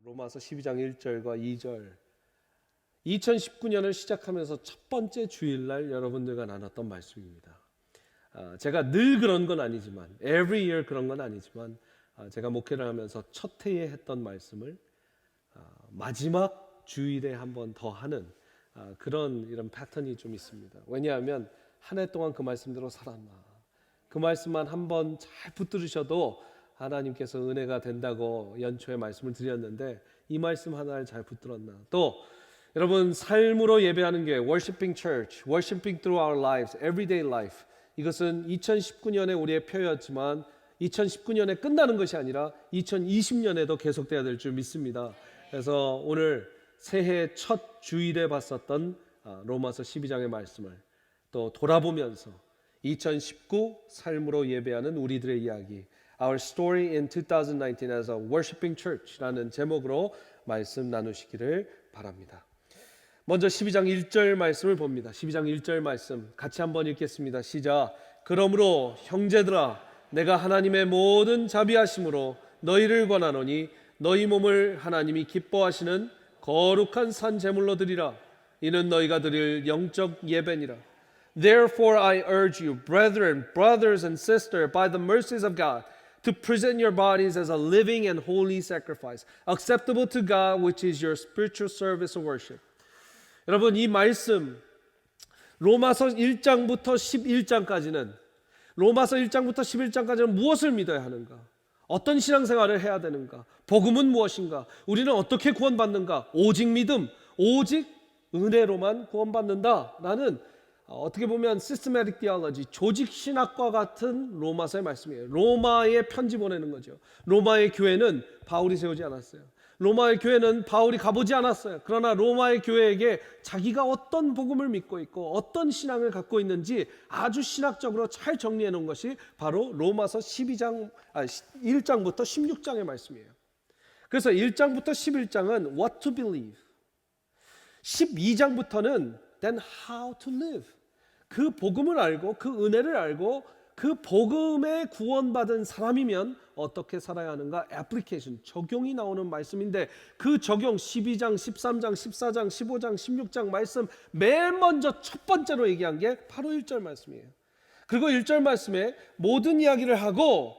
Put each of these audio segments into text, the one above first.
로마서 12장 1절과 2절 2019년을 시작하면서 첫 번째 주일날 여러분들과 나눴던 말씀입니다. 제가 늘 그런 건 아니지만 every year 그런 건 아니지만 제가 목회를 하면서 첫 해에 했던 말씀을 마지막 주일에 한 번 더 하는 그런 이런 패턴이 좀 있습니다. 왜냐하면 한 해 동안 그 말씀대로 살았나, 그 말씀만 한 번 잘 붙들으셔도 하나님께서 은혜가 된다고 연초에 말씀을 드렸는데 이 말씀 하나를 잘 붙들었나. 또 여러분, 삶으로 예배하는 게 worshiping church, worshiping through our lives, everyday life, 이것은 2019년에 우리의 표였지만 2019년에 끝나는 것이 아니라 2020년에도 계속돼야 될 줄 믿습니다. 그래서 오늘 새해 첫 주일에 봤었던 로마서 12장의 말씀을 또 돌아보면서 2019 삶으로 예배하는 우리들의 이야기, Our Story in 2019 as a Worshiping Church라는 제목으로 말씀 나누시기를 바랍니다. 먼저 12장 1절 말씀을 봅니다. 12장 1절 말씀 같이 한번 읽겠습니다. 시작. 그러므로 형제들아, 내가 하나님의 모든 자비하심으로 너희를 권하노니 너희 몸을 하나님이 기뻐하시는 거룩한 산 제물로 드리라. 이는 너희가 드릴 영적 예배니라. Therefore I urge you, brethren, brothers and sisters, by the mercies of God, to present your bodies as a living and holy sacrifice, acceptable to God, which is your spiritual service of worship. 여러분, 이 말씀 로마서 1장부터 11장까지는 무엇을 믿어야 하는가? 어떤 신앙생활을 해야 되는가? 복음은 무엇인가? 우리는 어떻게 구원받는가? 오직 믿음, 오직 은혜로만 구원받는다라는 어떻게 보면 systematic theology, 조직 신학과 같은 로마서의 말씀이에요. 로마에 편지 보내는 거죠. 로마의 교회는 바울이 세우지 않았어요. 로마의 교회는 바울이 가보지 않았어요. 그러나 로마의 교회에게 자기가 어떤 복음을 믿고 있고 어떤 신앙을 갖고 있는지 아주 신학적으로 잘 정리해 놓은 것이 바로 로마서 1장부터 16장의 말씀이에요. 그래서 1장부터 11장은 what to believe, 12장부터는 then how to live. 그 복음을 알고 그 은혜를 알고 그 복음에 구원받은 사람이면 어떻게 살아야 하는가? 애플리케이션, 적용이 나오는 말씀인데 그 적용 12장, 13장, 14장, 15장, 16장 말씀 맨 먼저 첫 번째로 얘기한 게 바로 1절 말씀이에요. 그리고 1절 말씀에 모든 이야기를 하고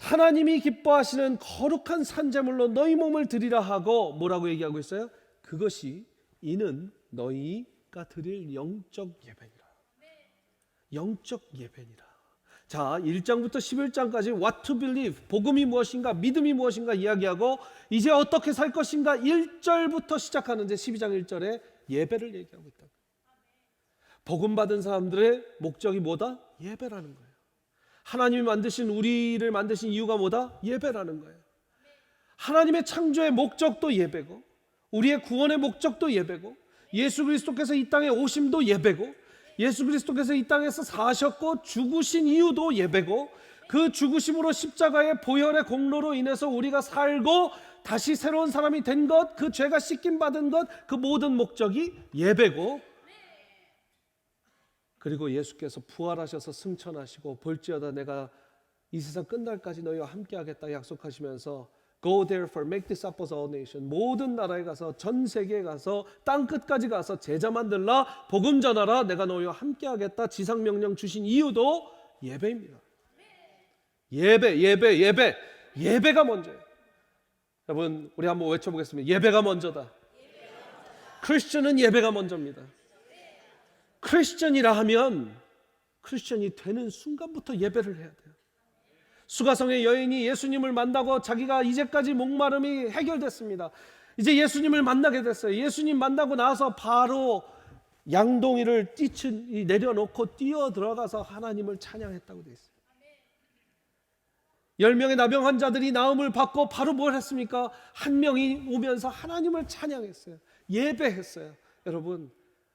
하나님이 기뻐하시는 거룩한 산제물로 너희 몸을 드리라 하고 뭐라고 얘기하고 있어요? 그것이 이는 너희가 드릴 영적 예배니라. 영적 예배니라. 자, 1장부터 11장까지 what to believe, 복음이 무엇인가, 믿음이 무엇인가 이야기하고 이제 어떻게 살 것인가 1절부터 시작하는데 12장 1절에 예배를 얘기하고 있다. 복음 받은 사람들의 목적이 뭐다? 예배라는 거예요. 하나님이 만드신 우리를 만드신 이유가 뭐다? 예배라는 거예요. 하나님의 창조의 목적도 예배고 우리의 구원의 목적도 예배고 예수 그리스도께서 이 땅에 오심도 예배고 예수 그리스도께서 이 땅에서 사셨고 죽으신 이유도 예배고 그 죽으심으로 십자가의 보혈의 공로로 인해서 우리가 살고 다시 새로운 사람이 된 것, 그 죄가 씻김 받은 것, 그 모든 목적이 예배고 그리고 예수께서 부활하셔서 승천하시고 볼지어다 내가 이 세상 끝날까지 너희와 함께하겠다 약속하시면서 Go therefore, make disciples of all nations. 모든 나라에 가서 전 세계에 가서 땅 끝까지 가서 제자 만들라, 복음 전하라, 내가 너희와 함께하겠다 지상명령 주신 이유도 예배입니다. 예배가 먼저예요. 여러분, 우리 한번 외쳐보겠습니다. 예배가 먼저다. 크리스천은 예배가 먼저입니다. 크리스천이라 하면 크리스천이 되는 순간부터 예배를 해야 돼요. 수가성의 여인이 예수님을 만나고 자기가 이제까지 목마름이 해결됐습니다. 이제 예수님을 만나게 됐어요. 예수님 만나고 나서 바로 양동이를 내려놓고 뛰어 들어가서 하나님을 찬양했다고 되어 있어요. 10명의 나병 환자들이 나음을 받고 바로 뭘 했습니까? 한 명이 오면서 하나님을 찬양했어요. 예배했어요. 여러분,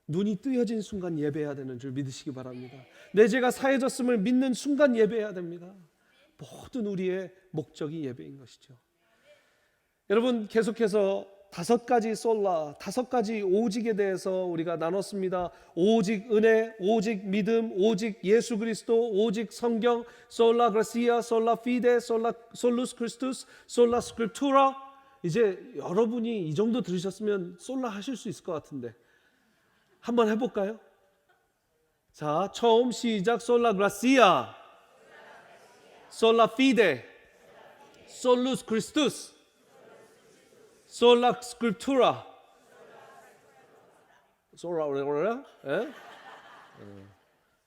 눈이 뜨여진 순간 예배해야 되는 줄 믿으시기 바랍니다. 내 죄가 사해졌음을 믿는 순간 예배해야 됩니다. 모든 우리의 목적이 예배인 것이죠. 여러분, 계속해서 5가지 오직에 대해서 우리가 나눴습니다. 오직 은혜, 오직 믿음, 오직 예수 그리스도, 오직 성경, 솔라 그라시아, 솔라 피데, 솔루스 크리스투스, 솔라 스크립투라. 이제 여러분이 이 정도 들으셨으면 솔라 하실 수 있을 것 같은데 한번 해볼까요? 자, 처음 시작. 솔라 그라시아, 솔라 피데, 솔루스 크리스투스, 솔라 스크립투라. 솔라 뭐라? 예?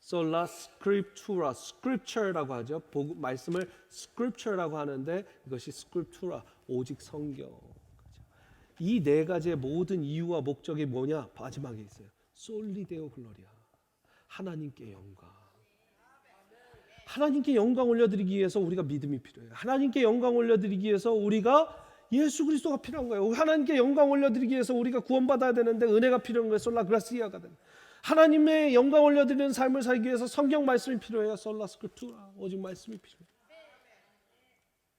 솔라 스크립투라, 스크립처라고 하죠. 말씀을 스크립처라고 하는데 이것이 스크립투라, 오직 성경. 이 네 가지의 모든 이유와 목적이 뭐냐? 마지막에 있어요. 솔리데오 글로리아, 하나님께 영광. 하나님께 영광 올려드리기 위해서 우리가 믿음이 필요해요. 하나님께 영광 올려드리기 위해서 우리가 예수 그리스도가 필요한 거예요. 하나님께 영광 올려드리기 위해서 우리가 구원받아야 되는데 은혜가 필요한 거예요. 솔라 그라시아가 되는. 하나님의 영광 올려드리는 삶을 살기 위해서 성경 말씀이 필요해요. 솔라 스크립투라, 오직 말씀이 필요해요.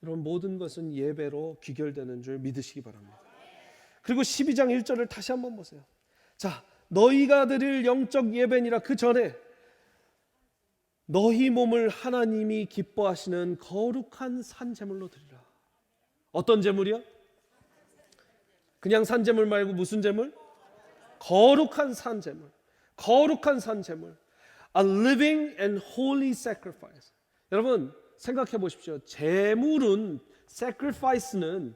이런 모든 것은 예배로 귀결되는 줄 믿으시기 바랍니다. 그리고 12장 1절을 다시 한번 보세요. 자, 너희가 드릴 영적 예배니라. 그 전에 너희 몸을 하나님이 기뻐하시는 거룩한 산제물로 드리라. 어떤 제물이요? 그냥 산제물 말고 무슨 제물? 거룩한 산제물. 거룩한 산제물. A living and holy sacrifice. 여러분 생각해 보십시오. 제물은, sacrifice는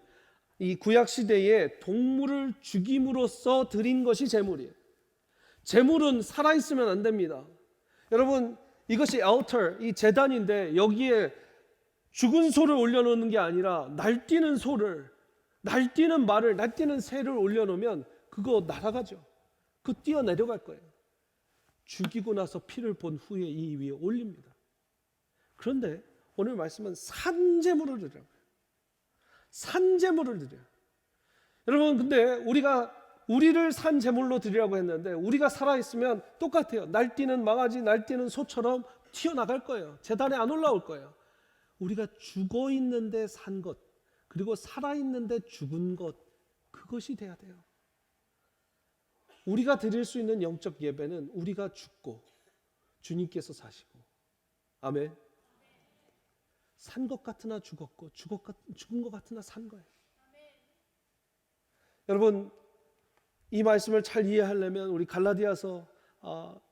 이 구약 시대에 동물을 죽임으로써 드린 것이 제물이에요. 제물은 살아 있으면 안 됩니다. 여러분 이것이 altar, 이 제단인데 여기에 죽은 소를 올려놓는 게 아니라 날뛰는 소를, 날뛰는 말을, 날뛰는 새를 올려놓으면 그거 날아가죠. 그거 뛰어내려갈 거예요. 죽이고 나서 피를 본 후에 이 위에 올립니다. 그런데 오늘 말씀은 산제물을 드려요. 산제물을 드려요. 여러분 근데 우리를 산제물로 드리라고 했는데 우리가 살아있으면 똑같아요. 날뛰는 망아지, 날뛰는 소처럼 튀어나갈 거예요. 제단에 안 올라올 거예요. 우리가 죽어 있는데 산 것, 그리고 살아 있는데 죽은 것, 그것이 돼야 돼요. 우리가 드릴 수 있는 영적 예배는 우리가 죽고 주님께서 사시고, 아멘. 산 것 같으나 죽었고 죽은 것 같으나 산 거예요. 여러분 이 말씀을 잘 이해하려면 우리 갈라디아서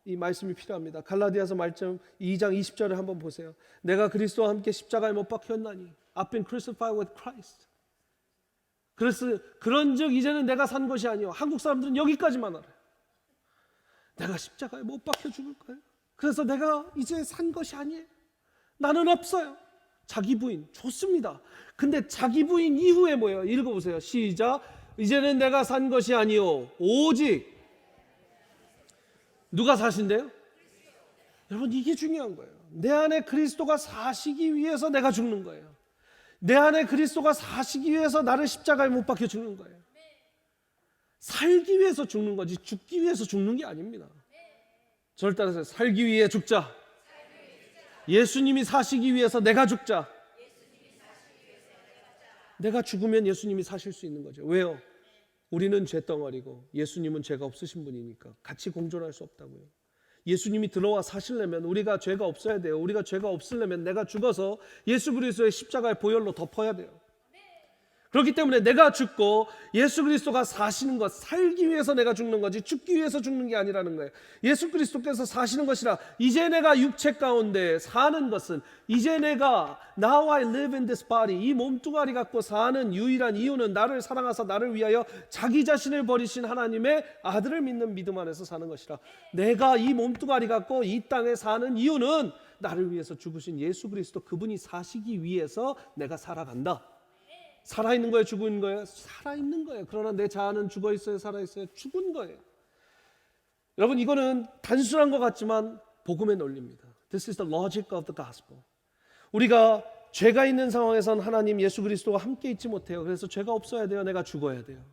이 말씀이 필요합니다. 갈라디아서 말씀 2장 20절을 한번 보세요. 내가 그리스도와 함께 십자가에 못 박혔나니 I've been crucified with Christ. 그래서 그런즉 이제는 내가 산 것이 아니요. 한국 사람들은 여기까지만 알아요. 내가 십자가에 못 박혀 죽을 거예요. 그래서 내가 이제 산 것이 아니에요. 나는 없어요. 자기 부인 좋습니다. 근데 자기 부인 이후에 뭐예요? 읽어보세요. 시작. 이제는 내가 산 것이 아니요 오직 누가 사신대요? 여러분 이게 중요한 거예요. 내 안에 그리스도가 사시기 위해서 내가 죽는 거예요. 내 안에 그리스도가 사시기 위해서 나를 십자가에 못 박혀 죽는 거예요. 살기 위해서 죽는 거지 죽기 위해서 죽는 게 아닙니다. 저를 따라서 살기 위해 죽자. 예수님이 사시기 위해서 내가 죽자. 내가 죽으면 예수님이 사실 수 있는 거죠. 왜요? 우리는 죄덩어리고 예수님은 죄가 없으신 분이니까 같이 공존할 수 없다고요. 예수님이 들어와 사시려면 우리가 죄가 없어야 돼요. 우리가 죄가 없으려면 내가 죽어서 예수 그리스도의 십자가의 보혈로 덮어야 돼요. 그렇기 때문에 내가 죽고 예수 그리스도가 사시는 것, 살기 위해서 내가 죽는 거지 죽기 위해서 죽는 게 아니라는 거예요. 예수 그리스도께서 사시는 것이라. 이제 내가 육체 가운데 사는 것은, 이제 내가 Now I live in this body, 이 몸뚱아리 갖고 사는 유일한 이유는 나를 사랑하사 나를 위하여 자기 자신을 버리신 하나님의 아들을 믿는 믿음 안에서 사는 것이라. 내가 이 몸뚱아리 갖고 이 땅에 사는 이유는 나를 위해서 죽으신 예수 그리스도, 그분이 사시기 위해서 내가 살아간다. 살아있는 거예요? 죽어 있는 거예요? 살아있는 거예요. 그러나 내 자아는 죽어 있어요? 살아있어요? 죽은 거예요. 여러분 이거는 단순한 것 같지만 복음의 논리입니다. This is the logic of the gospel. 우리가 죄가 있는 상황에선 하나님 예수 그리스도와 함께 있지 못해요. 그래서 죄가 없어야 돼요. 내가 죽어야 돼요.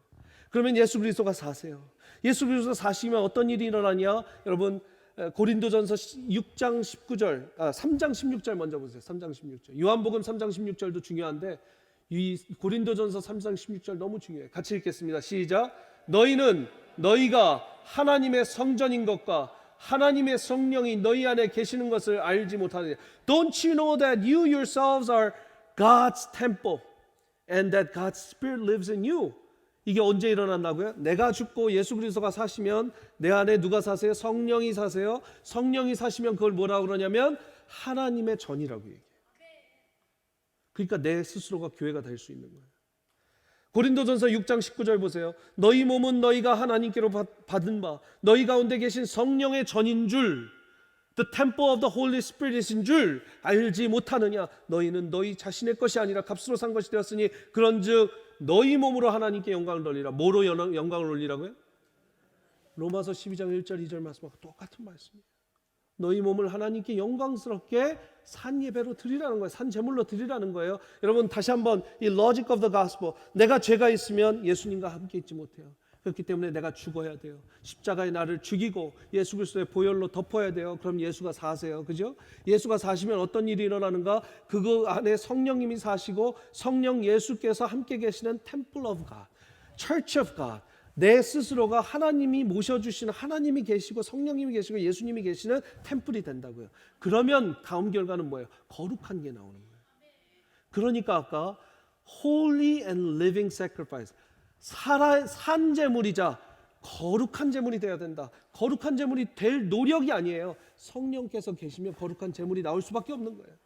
그러면 예수 그리스도가 사세요. 예수 그리스도 사시면 어떤 일이 일어나냐? 여러분 고린도전서 6장 19절, 3장 16절 먼저 보세요. 3장 16절. 요한복음 3장 16절도 중요한데 이 고린도전서 3장 16절 너무 중요해요. 같이 읽겠습니다. 시작. 너희는 너희가 하나님의 성전인 것과 하나님의 성령이 너희 안에 계시는 것을 알지 못하느냐. Don't you know that you yourselves are God's temple and that God's Spirit lives in you. 이게 언제 일어난다고요? 내가 죽고 예수 그리스도가 사시면 내 안에 누가 사세요? 성령이 사세요. 성령이 사시면 그걸 뭐라고 그러냐면 하나님의 전이라고 얘기해요. 그러니까 내 스스로가 교회가 될 수 있는 거예요. 고린도전서 6장 19절 보세요. 너희 몸은 너희가 하나님께로 받은 바 너희 가운데 계신 성령의 전인 줄, The temple of the Holy Spirit is 줄 알지 못하느냐. 너희는 너희 자신의 것이 아니라 값으로 산 것이 되었으니 그런즉 너희 몸으로 하나님께 영광을 돌리라. 뭐로 영광을 돌리라고요? 로마서 12장 1절 2절 말씀하고 똑같은 말씀이에요. 너희 몸을 하나님께 영광스럽게 산 예배로 드리라는 거예요. 산 제물로 드리라는 거예요. 여러분 다시 한번 이 logic of the gospel, 내가 죄가 있으면 예수님과 함께 있지 못해요. 그렇기 때문에 내가 죽어야 돼요. 십자가에 나를 죽이고 예수 그리스도의 보혈로 덮어야 돼요. 그럼 예수가 사세요. 그죠? 예수가 사시면 어떤 일이 일어나는가? 그거 안에 성령님이 사시고 성령 예수께서 함께 계시는 temple of God, church of God, 내 스스로가 하나님이 모셔주시는, 하나님이 계시고 성령님이 계시고 예수님이 계시는 템플이 된다고요. 그러면 다음 결과는 뭐예요? 거룩한 게 나오는 거예요. 그러니까 아까 holy and living sacrifice, 산 제물이자 거룩한 제물이 되어야 된다. 거룩한 제물이 될 노력이 아니에요. 성령께서 계시면 거룩한 제물이 나올 수밖에 없는 거예요.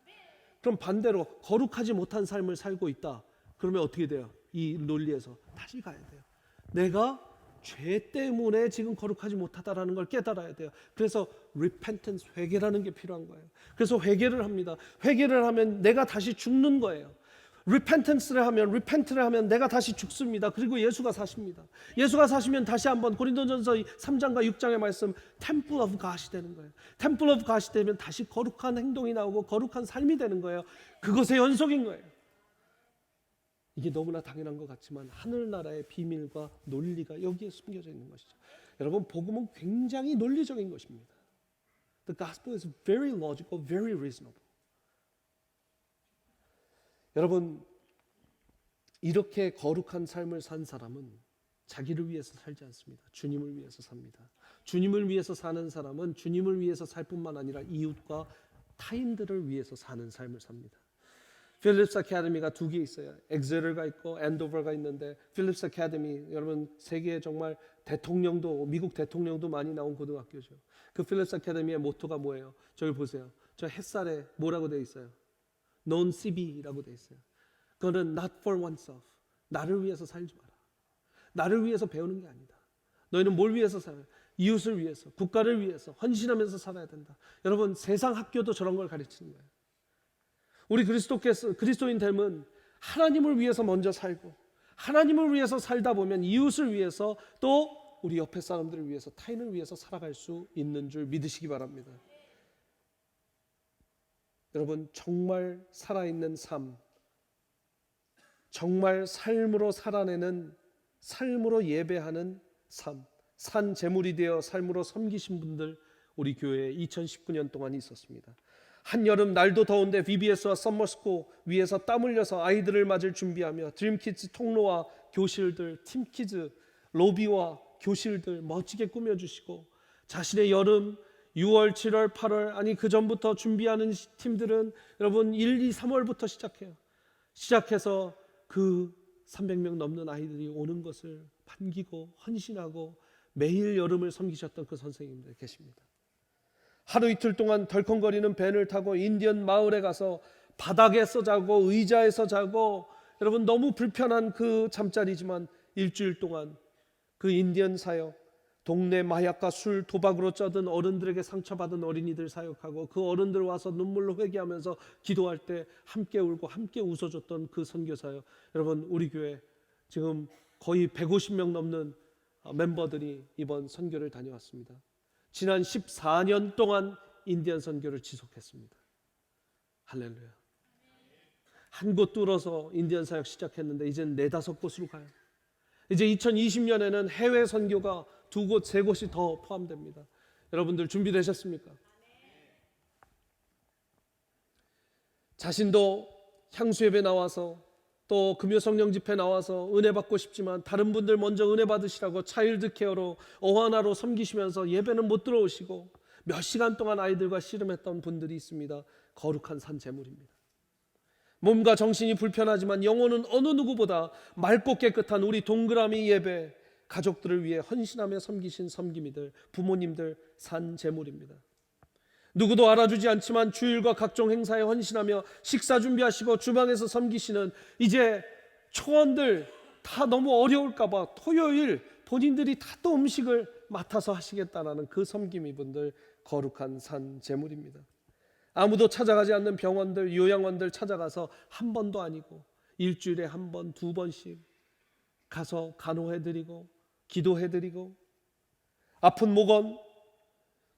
그럼 반대로 거룩하지 못한 삶을 살고 있다. 그러면 어떻게 돼요? 이 논리에서 다시 가야 돼요. 내가 죄 때문에 지금 거룩하지 못하다라는 걸 깨달아야 돼요. 그래서 repentance, 회개라는 게 필요한 거예요. 그래서 회개를 합니다. 회개를 하면 내가 다시 죽는 거예요. repent를 하면 내가 다시 죽습니다. 그리고 예수가 사십니다. 예수가 사시면 다시 한번 고린도전서 3장과 6장의 말씀 temple of God이 되는 거예요. temple of God이 되면 다시 거룩한 행동이 나오고 거룩한 삶이 되는 거예요. 그것의 연속인 거예요. 이게 너무나 당연한 것 같지만 하늘나라의 비밀과 논리가 여기에 숨겨져 있는 것이죠. 여러분, 복음은 굉장히 논리적인 것입니다. The gospel is very logical, very reasonable. 여러분, 이렇게 거룩한 삶을 산 사람은 자기를 위해서 살지 않습니다. 주님을 위해서 삽니다. 주님을 위해서 사는 사람은 주님을 위해서 살 뿐만 아니라 이웃과 타인들을 위해서 사는 삶을 삽니다. 필립스 아카데미가 두 개 있어요. 엑세터가 있고 앤도버가 있는데, 필립스 아카데미, 여러분 세계에 정말 대통령도, 미국 대통령도 많이 나온 고등학교죠. 그 필립스 아카데미의 모토가 뭐예요? 저기 보세요. 저 햇살에 뭐라고 되어 있어요? Non CB라고 되어 있어요. 그거는 not for oneself. 나를 위해서 살지 마라. 나를 위해서 배우는 게 아니다. 너희는 뭘 위해서 살아요? 이웃을 위해서, 국가를 위해서 헌신하면서 살아야 된다. 여러분, 세상 학교도 저런 걸 가르치는 거예요. 우리 그리스도인 됨은 하나님을 위해서 먼저 살고, 하나님을 위해서 살다 보면 이웃을 위해서, 또 우리 옆에 사람들을 위해서, 타인을 위해서 살아갈 수 있는 줄 믿으시기 바랍니다. 여러분, 정말 살아있는 삶, 정말 삶으로 살아내는, 삶으로 예배하는 삶, 산 제물이 되어 삶으로 섬기신 분들 우리 교회에 2019년 동안 있었습니다. 한여름 날도 더운데 VBS와 썸머스쿨 위에서 땀 흘려서 아이들을 맞을 준비하며 드림키즈 통로와 교실들, 팀키즈 로비와 교실들 멋지게 꾸며주시고, 자신의 여름 6월, 7월, 8월, 아니 그 전부터 준비하는 팀들은 여러분 1, 2, 3월부터 시작해요. 시작해서 그 300명 넘는 아이들이 오는 것을 반기고 헌신하고 매일 여름을 섬기셨던 그 선생님들 계십니다. 하루 이틀 동안 덜컹거리는 밴을 타고 인디언 마을에 가서 바닥에서 자고 의자에서 자고, 여러분 너무 불편한 그 잠자리지만 일주일 동안 그 인디언 사역, 동네 마약과 술, 도박으로 쩌든 어른들에게 상처받은 어린이들 사역하고, 그 어른들 와서 눈물로 회개하면서 기도할 때 함께 울고 함께 웃어줬던 그 선교사요. 여러분, 우리 교회 지금 거의 150명 넘는 멤버들이 이번 선교를 다녀왔습니다. 지난 14년 동안 인디언 선교를 지속했습니다. 할렐루야. 한 곳 뚫어서 인디언 사역 시작했는데 이제는 4-5곳으로 가요. 이제 2020년에는 해외 선교가 2곳, 3곳이 더 포함됩니다. 여러분들 준비되셨습니까? 자신도 향수예배 나와서, 또 금요 성령 집회 나와서 은혜 받고 싶지만 다른 분들 먼저 은혜 받으시라고 차일드 케어로, 어하나로 섬기시면서 예배는 못 들어오시고 몇 시간 동안 아이들과 씨름했던 분들이 있습니다. 거룩한 산 제물입니다. 몸과 정신이 불편하지만 영혼은 어느 누구보다 맑고 깨끗한 우리 동그라미 예배 가족들을 위해 헌신하며 섬기신 섬김이들, 부모님들 산 제물입니다. 누구도 알아주지 않지만 주일과 각종 행사에 헌신하며 식사 준비하시고 주방에서 섬기시는 이제 초원들 다 너무 어려울까 봐 토요일 본인들이 다 또 음식을 맡아서 하시겠다라는 그 섬김이분들 거룩한 산 제물입니다. 아무도 찾아가지 않는 병원들, 요양원들 찾아가서 한 번도 아니고 일주일에 한 번, 두 번씩 가서 간호해드리고 기도해드리고 아픈 목원,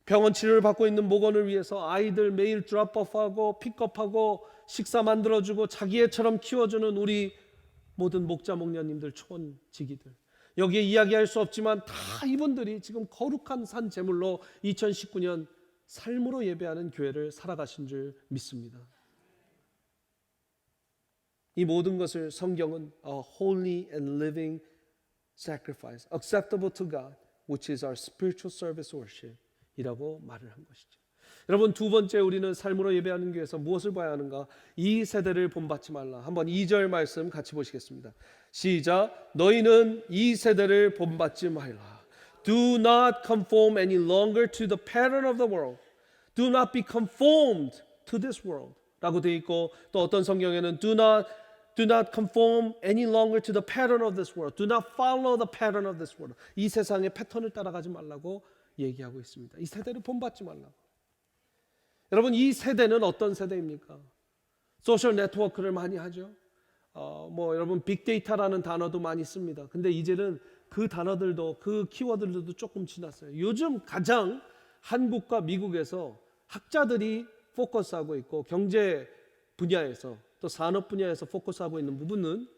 병원 치료를 받고 있는 목원을 위해서 아이들 매일 드롭오프하고 픽업하고 식사 만들어주고 자기 애처럼 키워주는 우리 모든 목자 목녀님들, 초원지기들, 여기에 이야기할 수 없지만 다 이분들이 지금 거룩한 산 제물로 2019년 삶으로 예배하는 교회를 살아가신 줄 믿습니다. 이 모든 것을 성경은 a holy and living sacrifice, acceptable to God, which is our spiritual service worship 이라고 말을 한 것이죠. 여러분, 두 번째 우리는 삶으로 예배하는 교회에서 무엇을 봐야 하는가? 이 세대를 본받지 말라. 한번 2절 말씀 같이 보시겠습니다. 시작. 너희는 이 세대를 본받지 말라. Do not conform any longer to the pattern of the world. Do not be conformed to this world 라고 되어 있고, 또 어떤 성경에는 do not conform any longer to the pattern of this world. Do not follow the pattern of this world. 이 세상의 패턴을 따라가지 말라고 얘기하고 있습니다. 이 세대를 본받지 말라고. 여러분, 이 세대는 어떤 세대입니까? 소셜 네트워크를 많이 하죠. 여러분 빅데이터라는 단어도 많이 씁니다. 근데 이제는 그 단어들도, 그 키워드들도 조금 지났어요. 요즘 가장 한국과 미국에서 학자들이 포커스하고 있고 경제 분야에서 또 산업 분야에서 포커스하고 있는 부분은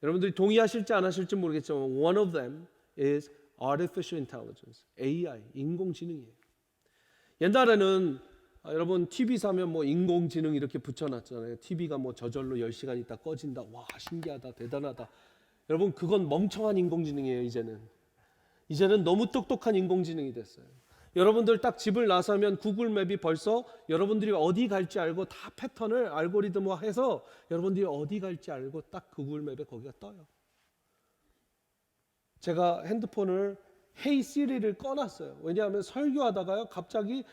여러분들이 동의하실지 안 하실지 모르겠지만 one of them is artificial intelligence, AI, 인공지능이에요. 옛날에는 여러분 TV 사면 뭐 인공지능 이렇게 붙여놨잖아요. TV가 뭐 저절로 10시간 있다 꺼진다. 와, 신기하다, 대단하다. 여러분, 그건 멍청한 인공지능이에요. 이제는 너무 똑똑한 인공지능이 됐어요. 여러분들 딱 집을 나서면 구글맵이 벌써 여러분들이 어디 갈지 알고 다 패턴을 알고리즘화해서 여러분들이 어디 갈지 알고 딱 구글맵에 거기가 떠요. 제가 핸드폰을 Hey Siri를 꺼놨어요. 왜냐하면 설교하다가요 갑자기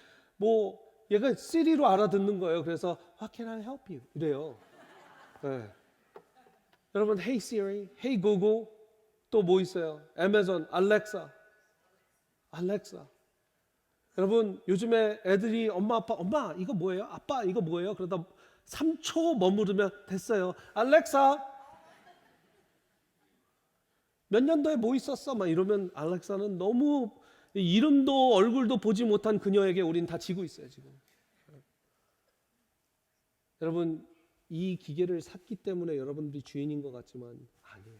얘가 시리로 알아듣는 거예요. 그래서 How can I help you? 이래요. 네. 여러분 Hey Siri, Hey Google, 또 뭐 있어요? Amazon, Alexa. 여러분 요즘에 애들이 엄마 이거 뭐예요? 아빠 이거 뭐예요? 그러다 3초 머무르면 됐어요. 알렉사 몇 년도에 뭐 있었어? 막 이러면 알렉사는 너무 이름도 얼굴도 보지 못한 그녀에게 우린 다 지고 있어요 지금. 여러분, 이 기계를 샀기 때문에 여러분들이 주인인 것 같지만 아니에요.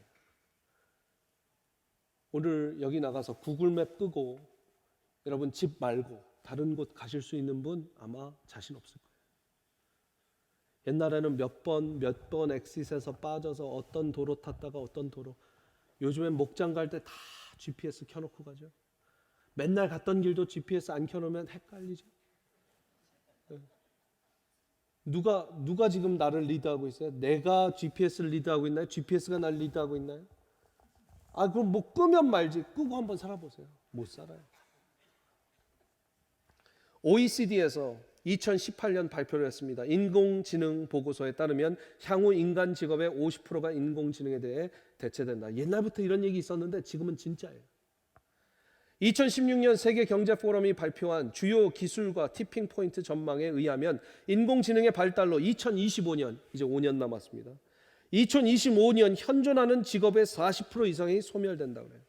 오늘 여기 나가서 구글맵 끄고 여러분 집 말고 다른 곳 가실 수 있는 분 아마 자신 없을 거예요. 옛날에는 몇 번 엑싯에서 빠져서 어떤 도로 탔다가 어떤 도로, 요즘엔 목장 갈 때 다 GPS 켜놓고 가죠. 맨날 갔던 길도 GPS 안 켜놓으면 헷갈리죠. 누가 지금 나를 리드하고 있어요? 내가 GPS를 리드하고 있나요? GPS가 나를 리드하고 있나요? 그럼 뭐 끄면 말지. 끄고 한번 살아보세요. 못 살아요. OECD에서 2018년 발표를 했습니다. 인공지능 보고서에 따르면 향후 인간 직업의 50%가 인공지능에 대해 대체된다. 옛날부터 이런 얘기 있었는데 지금은 진짜예요. 2016년 세계경제포럼이 발표한 주요 기술과 티핑 포인트 전망에 의하면 인공지능의 발달로 2025년, 이제 5년 남았습니다. 2025년 현존하는 직업의 40% 이상이 소멸된다고 해요.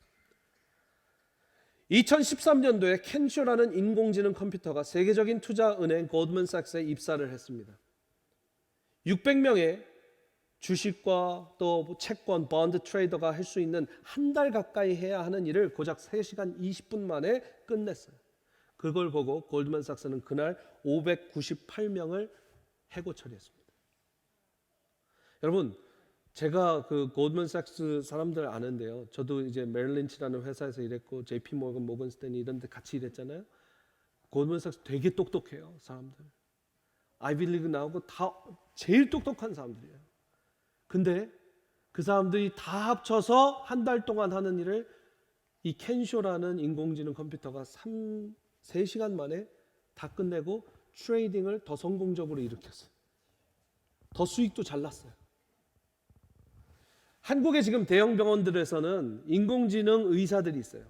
2013년도에 켄쇼라는 인공지능 컴퓨터가 세계적인 투자은행 골드만삭스에 입사를 했습니다. 600명의 주식과 또 채권, 번드 트레이더가 할 수 있는 한 달 가까이 해야 하는 일을 고작 3시간 20분 만에 끝냈어요. 그걸 보고 골드만삭스는 그날 598명을 해고 처리했습니다. 여러분, 제가 그 골드만삭스 사람들 아는데요. 저도 이제 메릴린치라는 회사에서 일했고 JP 모건, 모건 스탠리 이런 데 같이 일했잖아요. 골드만삭스 되게 똑똑해요, 사람들. 아이비리그 나오고 다 제일 똑똑한 사람들이에요. 근데 그 사람들이 다 합쳐서 한 달 동안 하는 일을 이 켄쇼라는 인공지능 컴퓨터가 3시간 만에 다 끝내고 트레이딩을 더 성공적으로 일으켰어요. 더 수익도 잘 났어요. 한국의 지금 대형 병원들에서는 인공지능 의사들이 있어요.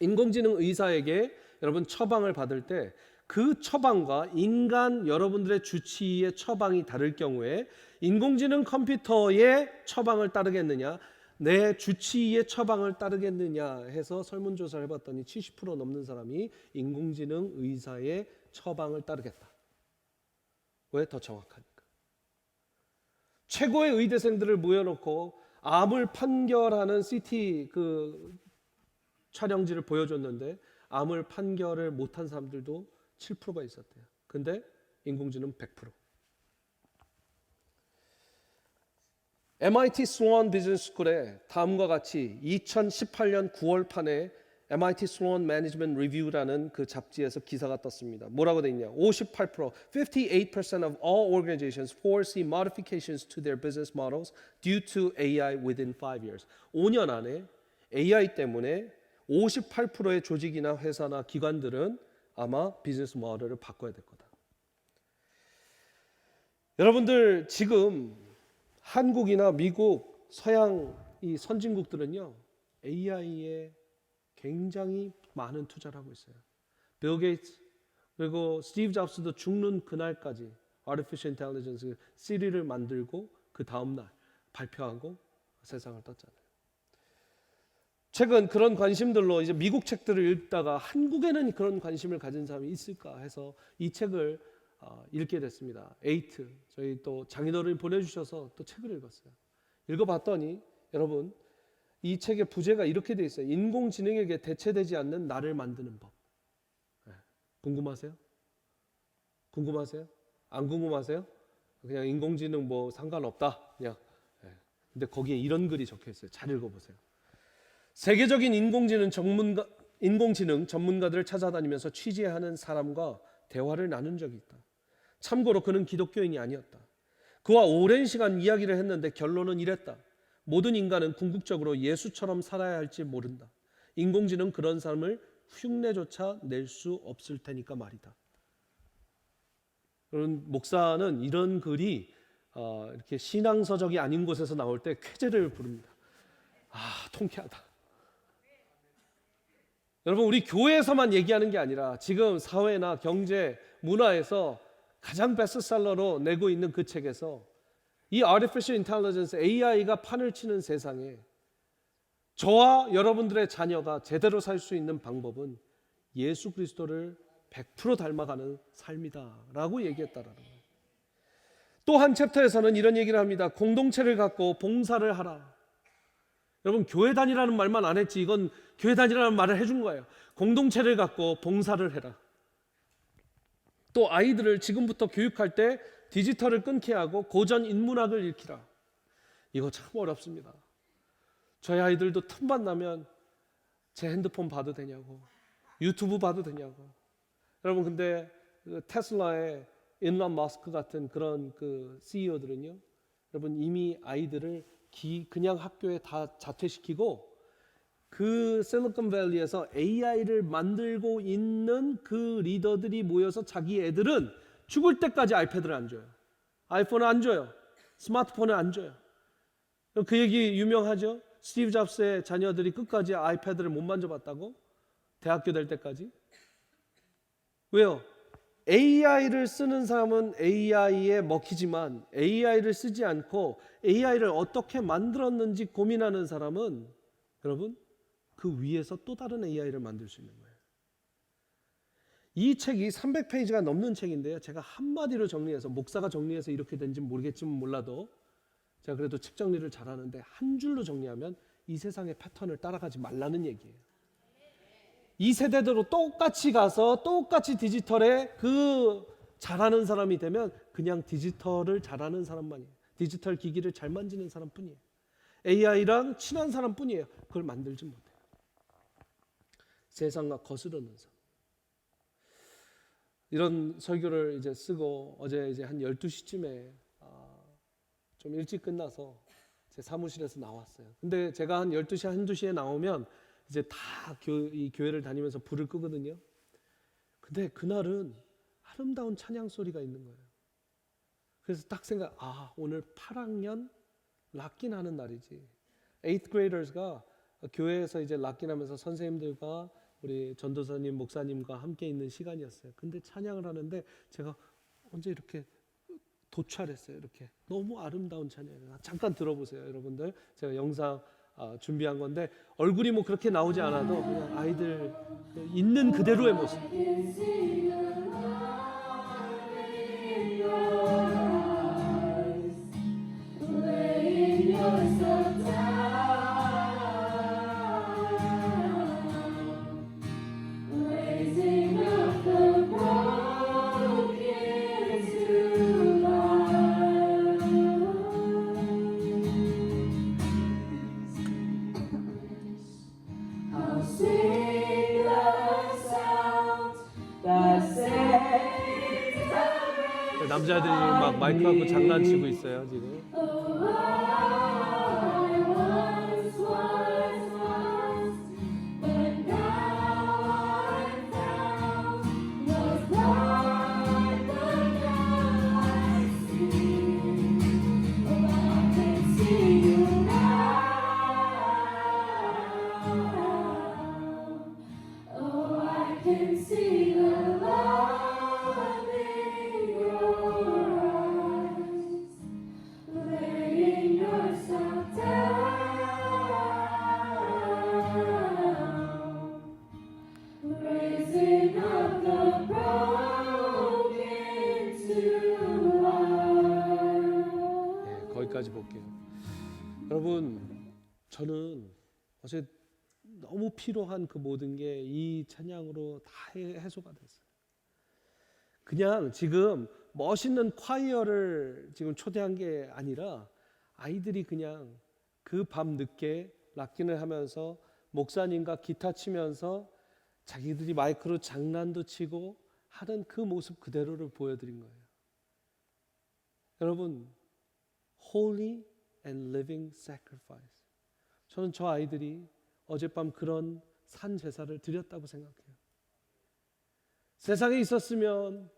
인공지능 의사에게 여러분 처방을 받을 때 그 처방과 인간 여러분들의 주치의의 처방이 다를 경우에 인공지능 컴퓨터의 처방을 따르겠느냐, 내 주치의의 처방을 따르겠느냐 해서 설문조사를 해봤더니 70% 넘는 사람이 인공지능 의사의 처방을 따르겠다. 왜? 더 정확하니까. 최고의 의대생들을 모여놓고 암을 판결하는 CT 그 촬영지를 보여줬는데 암을 판결을 못한 사람들도 7%가 있었대요. 근데 인공지능 100%. MIT 슬론 비즈니스 스쿨에 다음과 같이 2018년 9월 판에 MIT 슬론 매니지먼트 리뷰라는 그 잡지에서 기사가 떴습니다. 뭐라고 돼 있냐? 58% of all organizations foresee modifications to their business models due to AI within 5 years. 5년 안에 AI 때문에 58%의 조직이나 회사나 기관들은 아마 비즈니스 모델을 바꿔야 될 거다. 여러분들 지금 한국이나 미국, 서양 이 선진국들은요 AI에 굉장히 많은 투자를 하고 있어요. 빌 게이츠 그리고 스티브 잡스도 죽는 그날까지 Artificial Intelligence 시리를 만들고 그 다음날 발표하고 세상을 떴잖아요. 최근 그런 관심들로 이제 미국 책들을 읽다가 한국에는 그런 관심을 가진 사람이 있을까 해서 이 책을 읽게 됐습니다. 에이트 저희 또 장인어른이 보내주셔서 또 책을 읽었어요. 읽어봤더니 여러분 이 책의 부제가 이렇게 돼 있어요. 인공지능에게 대체되지 않는 나를 만드는 법. 궁금하세요? 궁금하세요? 안 궁금하세요? 그냥 인공지능 뭐 상관없다 그냥. 근데 거기에 이런 글이 적혀 있어요. 잘 읽어보세요. 세계적인 인공지능 전문가들을 찾아다니면서 취재하는 사람과 대화를 나눈 적이 있다. 참고로 그는 기독교인이 아니었다. 그와 오랜 시간 이야기를 했는데 결론은 이랬다. 모든 인간은 궁극적으로 예수처럼 살아야 할지 모른다. 인공지능 그런 삶을 흉내조차 낼 수 없을 테니까 말이다. 그런 목사는 이런 글이 이렇게 신앙서적이 아닌 곳에서 나올 때 쾌재를 부릅니다. 통쾌하다. 여러분 우리 교회에서만 얘기하는 게 아니라 지금 사회나 경제, 문화에서 가장 베스트셀러로 내고 있는 그 책에서 이 Artificial Intelligence, AI가 판을 치는 세상에 저와 여러분들의 자녀가 제대로 살 수 있는 방법은 예수 그리스도를 100% 닮아가는 삶이다 라고 얘기했다라는 거예요. 또 한 챕터에서는 이런 얘기를 합니다. 공동체를 갖고 봉사를 하라. 여러분 교회 다니라는 말만 안 했지 이건 교회 다니라는 말을 해준 거예요. 공동체를 갖고 봉사를 해라. 또 아이들을 지금부터 교육할 때 디지털을 끊게 하고 고전 인문학을 읽히라. 이거 참 어렵습니다. 저희 아이들도 틈만 나면 제 핸드폰 봐도 되냐고, 유튜브 봐도 되냐고. 여러분 근데 그 테슬라의 일론 머스크 같은 그런 그 CEO들은요, 여러분 이미 아이들을 그냥 학교에 다 자퇴시키고 그 실리콘밸리에서 AI를 만들고 있는 그 리더들이 모여서 자기 애들은 죽을 때까지 아이패드를 안 줘요. 아이폰을 안 줘요. 스마트폰을 안 줘요. 그 얘기 유명하죠. 스티브 잡스의 자녀들이 끝까지 아이패드를 못 만져봤다고? 대학교 될 때까지? 왜요? AI를 쓰는 사람은 AI에 먹히지만 AI를 쓰지 않고 AI를 어떻게 만들었는지 고민하는 사람은 여러분 그 위에서 또 다른 AI를 만들 수 있는 거예요. 이 책이 300페이지가 넘는 책인데요. 제가 한마디로 정리해서 목사가 정리해서 이렇게 된지 모르겠지만 몰라도 제가 그래도 책 정리를 잘하는데 한 줄로 정리하면 이 세상의 패턴을 따라가지 말라는 얘기예요. 이 세대대로 똑같이 가서 똑같이 디지털에 그 잘하는 사람이 되면 그냥 디지털을 잘하는 사람만이에요. 디지털 기기를 잘 만지는 사람뿐이에요. AI랑 친한 사람뿐이에요. 그걸 만들지 못해요. 세상과 거스르는 삶. 이런 설교를 이제 쓰고 어제 이제 한 12시쯤에 좀 일찍 끝나서 제 사무실에서 나왔어요. 근데 제가 한 12시, 1, 2시에 나오면 이제 다 이 교회를 다니면서 불을 끄거든요. 근데 그날은 아름다운 찬양 소리가 있는 거예요. 그래서 딱 생각, 오늘 8학년 락긴 하는 날이지. 8th graders가 교회에서 이제 락긴 하면서 선생님들과 우리 전도사님, 목사님과 함께 있는 시간이었어요. 근데 찬양을 하는데 제가 언제 이렇게 도찰했어요. 이렇게 너무 아름다운 찬양이에요. 잠깐 들어보세요, 여러분들. 제가 영상 준비한 건데 얼굴이 뭐 그렇게 나오지 않아도 그냥 아이들 있는 그대로의 모습. 남자들이 막 마이크하고 장난치고 있어요 지금. 거기까지 볼게요. 여러분, 저는 어제 너무 필요한 그 모든 게 이 찬양으로 다 해소가 됐어요. 그냥 지금 멋있는 콰이어를 지금 초대한 게 아니라 아이들이 그냥 그 밤 늦게 락긴을 하면서 목사님과 기타 치면서 자기들이 마이크로 장난도 치고 하는 그 모습 그대로를 보여드린 거예요. 여러분, Holy and living sacrifice. 저는 저 아이들이 어젯밤 그런 산 제사를 드렸다고 생각해요. 세상에 있었으면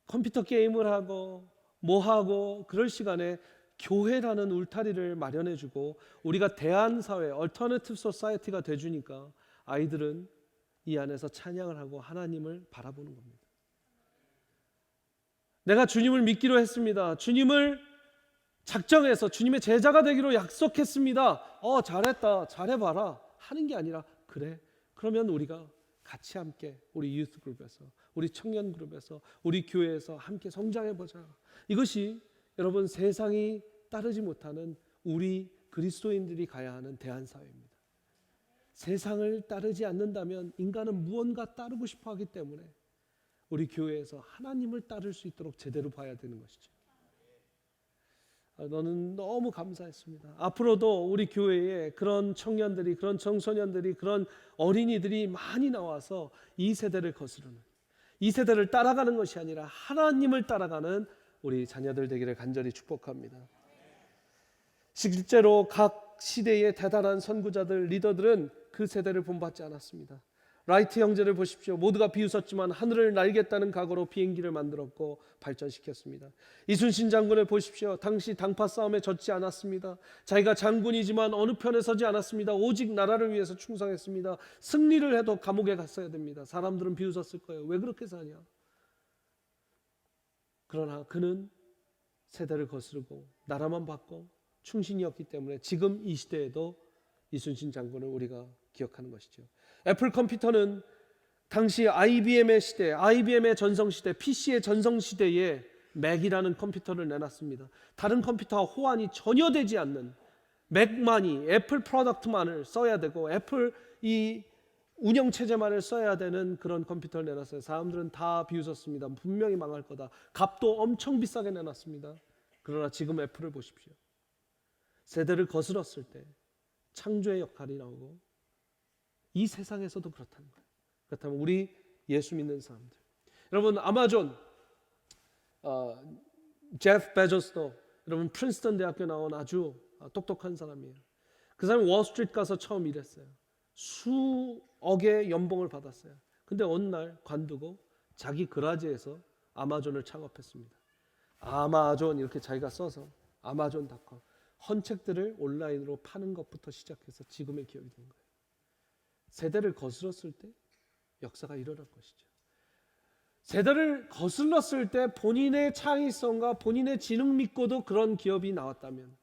컴퓨터 게임을 하고 뭐 하고 그럴 시간에 교회라는 울타리를 마련해주고 우리가 대안사회, 얼터너티브 소사이어티가 돼주니까 아이들은 이 안에서 찬양을 하고 하나님을 바라보는 겁니다. 내가 주님을 믿기로 했습니다. 주님을 작정해서 주님의 제자가 되기로 약속했습니다. 잘했다, 잘해봐라 하는 게 아니라 그래, 그러면 우리가 같이 함께 우리 유스 그룹에서, 우리 청년 그룹에서, 우리 교회에서 함께 성장해보자. 이것이 여러분 세상이 따르지 못하는 우리 그리스도인들이 가야 하는 대안사회입니다. 세상을 따르지 않는다면 인간은 무언가 따르고 싶어 하기 때문에 우리 교회에서 하나님을 따를 수 있도록 제대로 봐야 되는 것이죠. 너는 너무 감사했습니다. 앞으로도 우리 교회에 그런 청년들이, 그런 청소년들이, 그런 어린이들이 많이 나와서 이 세대를 거스르는, 이 세대를 따라가는 것이 아니라 하나님을 따라가는 우리 자녀들 되기를 간절히 축복합니다. 실제로 각 시대의 대단한 선구자들, 리더들은 그 세대를 본받지 않았습니다. 라이트 형제를 보십시오. 모두가 비웃었지만 하늘을 날겠다는 각오로 비행기를 만들었고 발전시켰습니다. 이순신 장군을 보십시오. 당시 당파 싸움에 졌지 않았습니다. 자기가 장군이지만 어느 편에 서지 않았습니다. 오직 나라를 위해서 충성했습니다. 승리를 해도 감옥에 갔어야 됩니다. 사람들은 비웃었을 거예요. 왜 그렇게 사냐? 그러나 그는 세대를 거스르고 나라만 받고 충신이었기 때문에 지금 이 시대에도 이순신 장군을 우리가 기억하는 것이죠. 애플 컴퓨터는 당시 IBM의 시대, IBM의 전성시대, PC의 전성시대에 맥이라는 컴퓨터를 내놨습니다. 다른 컴퓨터와 호환이 전혀 되지 않는 맥만이, 애플 프로덕트만을 써야 되고 애플 이 운영체제만을 써야 되는 그런 컴퓨터를 내놨어요. 사람들은 다 비웃었습니다. 분명히 망할 거다. 값도 엄청 비싸게 내놨습니다. 그러나 지금 애플을 보십시오. 세대를 거스렀을 때 창조의 역할이 나오고 이 세상에서도 그렇다는 거예요. 그렇다면 우리 예수 믿는 사람들, 여러분 아마존 제프 베조스도 여러분 프린스턴 대학교 나온 아주 똑똑한 사람이에요. 그 사람이 월스트리트 가서 처음 일했어요. 수억의 연봉을 받았어요. 근데 어느 날 관두고 자기 그라지에서 아마존을 창업했습니다. 아마존 이렇게 자기가 써서 아마존닷컴 헌책들을 온라인으로 파는 것부터 시작해서 지금의 기업이 된 거예요. 세대를 거슬렀을 때 역사가 일어날 것이죠. 세대를 거슬렀을 때 본인의 창의성과 본인의 지능 믿고도 그런 기업이 나왔다면,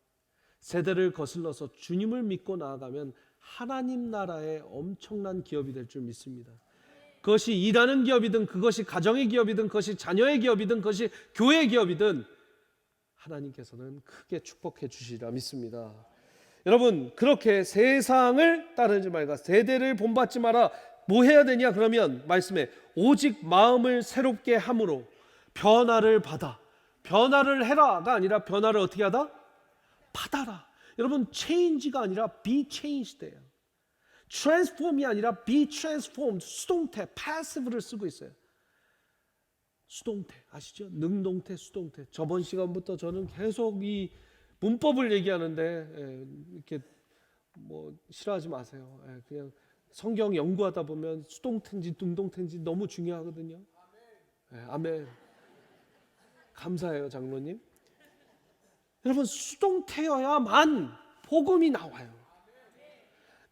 세대를 거슬러서 주님을 믿고 나아가면 하나님 나라의 엄청난 기업이 될 줄 믿습니다. 그것이 일하는 기업이든 그것이 가정의 기업이든 그것이 자녀의 기업이든 그것이 교회의 기업이든 하나님께서는 크게 축복해 주시리라 믿습니다. 여러분 그렇게 세상을 따르지 말고 세대를 본받지 마라. 뭐 해야 되냐? 그러면 말씀에 오직 마음을 새롭게 함으로 변화를 받아. 변화를 해라가 아니라 변화를 어떻게 하다? 받아라. 여러분 change가 아니라 be changed예요. transform이 아니라 be transformed. 수동태 passive를 쓰고 있어요. 수동태 아시죠? 능동태, 수동태. 저번 시간부터 저는 계속 이 문법을 얘기하는데 이렇게 뭐 싫어하지 마세요. 그냥 성경 연구하다 보면 수동태인지 능동태인지 너무 중요하거든요. 아멘. 감사해요, 장로님. 여러분 수동태여야만 복음이 나와요.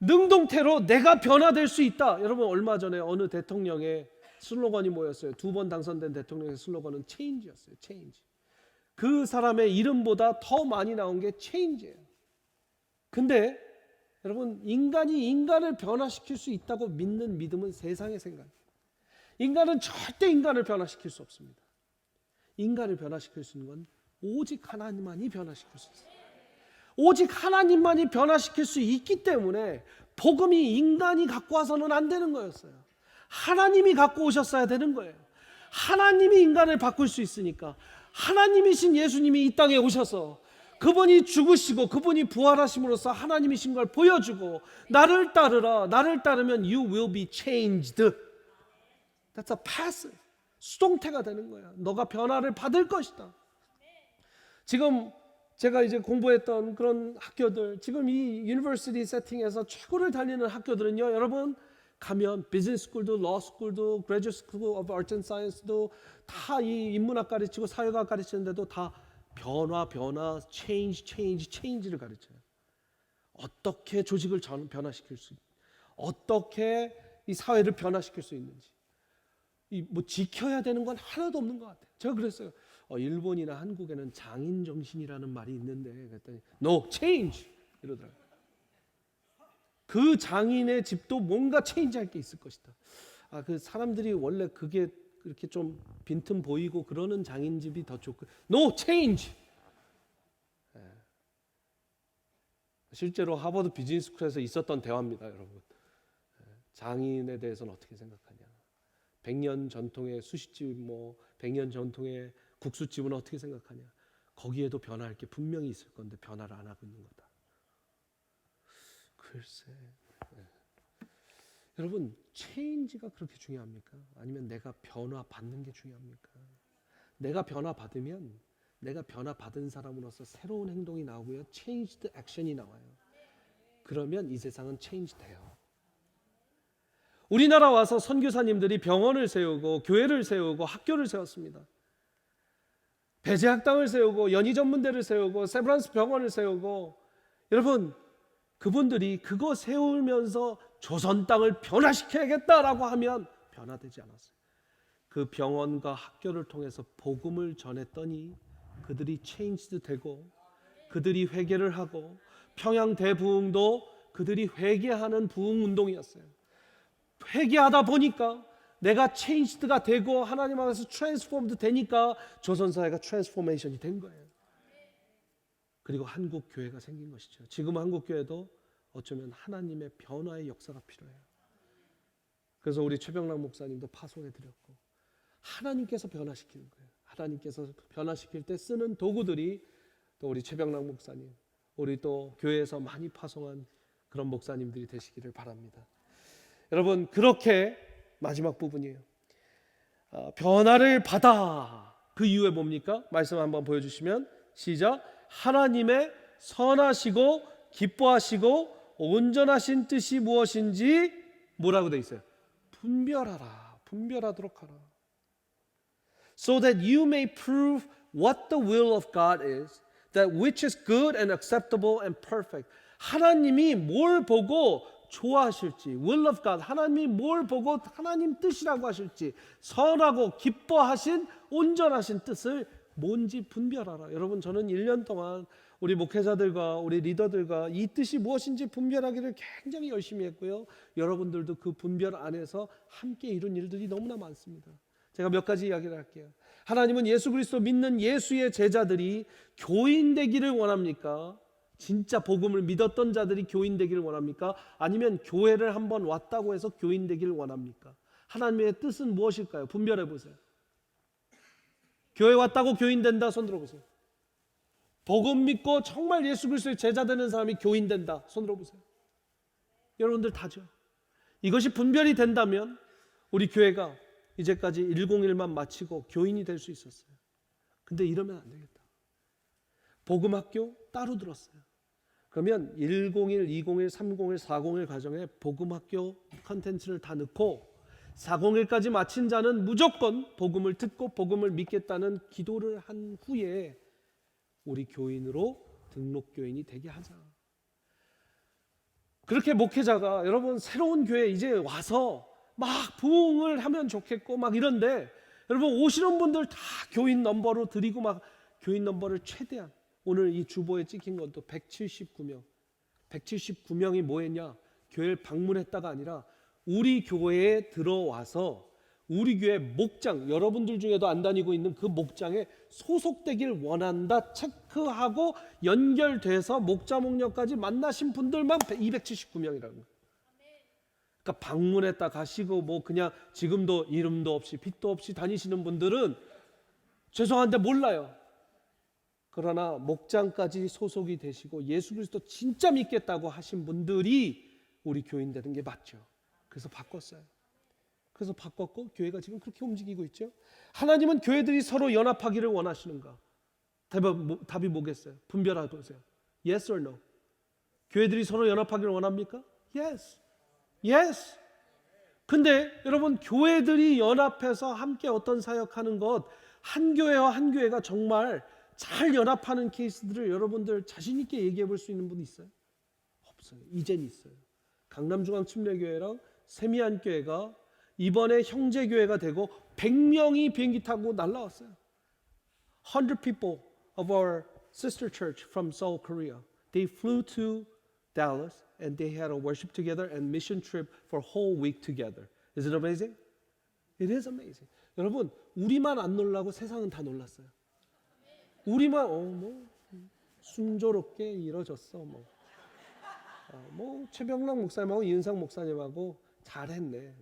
능동태로 내가 변화될 수 있다. 여러분 얼마 전에 어느 대통령의 슬로건이 뭐였어요? 2번 당선된 대통령의 슬로건은 체인지였어요. 체인지. 그 사람의 이름보다 더 많이 나온 게 체인지예요. 근데 여러분 인간이 인간을 변화시킬 수 있다고 믿는 믿음은 세상의 생각. 인간은 절대 인간을 변화시킬 수 없습니다. 인간을 변화시킬 수 있는 건 오직 하나님만이 변화시킬 수 있어요. 오직 하나님만이 변화시킬 수 있기 때문에 복음이 인간이 갖고 와서는 안 되는 거였어요. 하나님이 갖고 오셨어야 되는 거예요. 하나님이 인간을 바꿀 수 있으니까 하나님이신 예수님이 이 땅에 오셔서 그분이 죽으시고 그분이 부활하심으로써 하나님이신 걸 보여주고 나를 따르라. 나를 따르면 you will be changed. That's a passive. 수동태가 되는 거야. 너가 변화를 받을 것이다. 지금 제가 이제 공부했던 그런 학교들, 지금 이 유니버시티 세팅에서 최고를 달리는 학교들은요, 여러분 가면 비즈니스 스쿨도, 러 스쿨도, 그레듀에이트 스쿨 오브 아트 앤 사이언스도 다 이 인문학 가르치고 사회과학 가르치는데도 다 변화, 체인지를 가르쳐요. 어떻게 조직을 변화시킬 수 있는지, 어떻게 이 사회를 변화시킬 수 있는지, 뭐 지켜야 되는 건 하나도 없는 것 같아요. 제가 그랬어요. 일본이나 한국에는 장인 정신이라는 말이 있는데 그랬더니 No, change 이러더라고요. 그 장인의 집도 뭔가 체인지할 게 있을 것이다. 그 사람들이 원래 그게 그렇게 좀 빈틈 보이고 그러는 장인 집이 더 좋고 No, change. 실제로 하버드 비즈니스 스쿨에서 있었던 대화입니다, 여러분. 장인에 대해서는 어떻게 생각하냐? 100년 전통의 수식집, 100년 전통의 국수집은 어떻게 생각하냐? 거기에도 변화할 게 분명히 있을 건데 변화를 안 하고 있는 거다. 글쎄, 여러분 체인지가 그렇게 중요합니까? 아니면 내가 변화 받는 게 중요합니까? 내가 변화 받으면 내가 변화 받은 사람으로서 새로운 행동이 나오고요, 체인지드 액션이 나와요. 그러면 이 세상은 체인지 돼요. 우리나라 와서 선교사님들이 병원을 세우고 교회를 세우고 학교를 세웠습니다. 배재학당을 세우고 연희전문대를 세우고 세브란스 병원을 세우고, 여러분 그분들이 그거 세우면서 조선 땅을 변화시켜야겠다라고 하면 변화되지 않았어요. 그 병원과 학교를 통해서 복음을 전했더니 그들이 체인지도 되고 그들이 회개를 하고 평양 대부흥도 그들이 회개하는 부흥운동이었어요. 회개하다 보니까 내가 체인지드가 되고 하나님 앞에서 트랜스포먼드 되니까 조선사회가 트랜스포메이션이 된 거예요. 그리고 한국 교회가 생긴 것이죠. 지금 한국 교회도 어쩌면 하나님의 변화의 역사가 필요해요. 그래서 우리 최병락 목사님도 파송해 드렸고, 하나님께서 변화시키는 거예요. 하나님께서 변화시킬 때 쓰는 도구들이 또 우리 최병락 목사님, 우리 또 교회에서 많이 파송한 그런 목사님들이 되시기를 바랍니다. 여러분 그렇게 마지막 부분이에요. 변화를 받아. 그 이유에 뭡니까? 말씀 한번 보여주시면 시작. 하나님의 선하시고 기뻐하시고 온전하신 뜻이 무엇인지 뭐라고 돼 있어요? 분별하라. 분별하도록 하라. So that you may prove what the will of God is, that which is good and acceptable and perfect. 하나님이 뭘 보고 좋아하실지, will of God, 하나님이 뭘 보고 하나님 뜻이라고 하실지, 선하고 기뻐하신 온전하신 뜻을 뭔지 분별하라. 여러분, 저는 1년 동안 우리 목회자들과 우리 리더들과 이 뜻이 무엇인지 분별하기를 굉장히 열심히 했고요. 여러분들도 그 분별 안에서 함께 이룬 일들이 너무나 많습니다. 제가 몇 가지 이야기를 할게요. 하나님은 예수 그리스도 믿는 예수의 제자들이 교인 되기를 원합니까? 진짜 복음을 믿었던 자들이 교인 되기를 원합니까? 아니면 교회를 한번 왔다고 해서 교인 되기를 원합니까? 하나님의 뜻은 무엇일까요? 분별해 보세요. 교회 왔다고 교인 된다, 손 들어보세요. 복음 믿고 정말 예수 그리스도의 제자 되는 사람이 교인 된다, 손 들어보세요. 여러분들 다죠. 이것이 분별이 된다면 우리 교회가 이제까지 101만 마치고 교인이 될 수 있었어요. 근데 이러면 안 되겠다. 복음학교 따로 들었어요. 그러면 101, 201, 301, 401 과정에 복음학교 컨텐츠를 다 넣고 401까지 마친 자는 무조건 복음을 듣고 복음을 믿겠다는 기도를 한 후에 우리 교인으로 등록교인이 되게 하자. 그렇게 목회자가 여러분 새로운 교회 이제 와서 막 부흥을 하면 좋겠고 막 이런데 여러분 오시는 분들 다 교인 넘버로 드리고 막 교인 넘버를 최대한 오늘 이 주보에 찍힌 것도 179명 179명이 뭐 했냐? 교회를 방문했다가 아니라 우리 교회에 들어와서 우리 교회 목장, 여러분들 중에도 안 다니고 있는 그 목장에 소속되길 원한다 체크하고 연결돼서 목자 목녀까지 만나신 분들만 279명이라는 거예요. 그러니까 방문했다 가시고 뭐 그냥 지금도 이름도 없이 빛도 없이 다니시는 분들은 죄송한데 몰라요. 그러나 목장까지 소속이 되시고 예수 그리스도 진짜 믿겠다고 하신 분들이 우리 교인 되는 게 맞죠. 그래서 바꿨어요. 그래서 바꿨고 교회가 지금 그렇게 움직이고 있죠. 하나님은 교회들이 서로 연합하기를 원하시는가? 답이 뭐겠어요? 분별해 보세요. Yes or no? 교회들이 서로 연합하기를 원합니까? Yes. Yes. 근데 여러분 교회들이 연합해서 함께 어떤 사역하는 것, 한 교회와 한 교회가 정말 잘 연합하는 케이스들을 여러분들 자신 있게 얘기해 볼 수 있는 분 있어요? 없어요. 이젠 있어요. 강남중앙침례교회랑 세미안교회가 이번에 형제교회가 되고 100명이 비행기 타고 날라왔어요. 100 people of our sister church from Seoul, Korea. They flew to Dallas and they had a worship together and mission trip for a whole week together. Is it amazing? It is amazing. 여러분, 우리만 안 놀라고 세상은 다 놀랐어요. 우리만 뭐 순조롭게 이루어졌어. 뭐 최병락 목사님하고 이은상 목사님하고 잘했네.